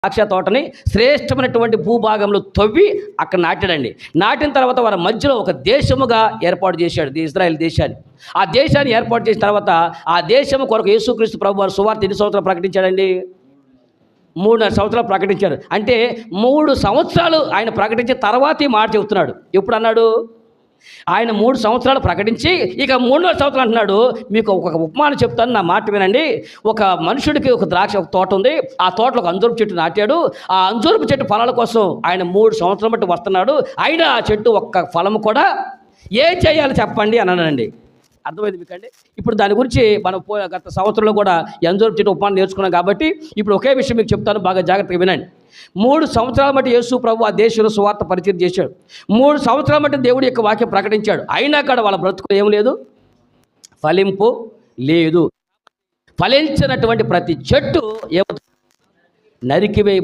ద్రాక్ష తోటని శ్రేష్టమైనటువంటి భూభాగంలో తవ్వి అక్కడ నాటాడండి. నాటిన తర్వాత వారి మధ్యలో ఒక దేశముగా ఏర్పాటు చేశాడు, ఇజ్రాయెల్ దేశాన్ని. ఆ దేశాన్ని ఏర్పాటు చేసిన తర్వాత ఆ దేశము కొరకు యేసుక్రీస్తు ప్రభు వారు సువార్త ఎన్ని సంవత్సరాలు ప్రకటించాడండి? 3.5 సంవత్సరాలు ప్రకటించాడు. అంటే 3 సంవత్సరాలు ఆయన ప్రకటించిన తర్వాత ఈ మాట చెబుతున్నాడు. ఎప్పుడు అన్నాడు? ఆయన 3 సంవత్సరాలు ప్రకటించి ఇక 3వ సంవత్సరం అంటున్నాడు, మీకు ఒక ఉపమానం చెప్తాను, నా మాట వినండి. ఒక మనుషుడికి ఒక తోట ఉంది. ఆ తోటలో ఒక అంజూరపు చెట్టు నాటాడు. ఆ అంజూరపు చెట్టు ఫలాల కోసం ఆయన 3 సంవత్సరాలు బట్టి వస్తున్నాడు. అయినా ఆ చెట్టు ఒక్క ఫలము కూడా ఏం చేయాలి చెప్పండి అన్నానండి. అర్థమైంది మీకండి? ఇప్పుడు దాని గురించి మనం గత సంవత్సరంలో కూడా అంజూరపు చెట్టు ఉపమానం నేర్చుకున్నాం కాబట్టి ఇప్పుడు ఒకే విషయం మీకు చెప్తాను, బాగా జాగ్రత్తగా వినండి. 3 సంవత్సరాల బట్టి యేసు ప్రభు ఆ దేశంలో సువార్త పరిచయం చేశాడు. 3 సంవత్సరాల బట్టి దేవుడి యొక్క వాక్యం ప్రకటించాడు. అయినా కూడా వాళ్ళ బ్రతుకు ఏం లేదు, ఫలింపు లేదు. ఫలించినటువంటి ప్రతి చెట్టు నరికివేయ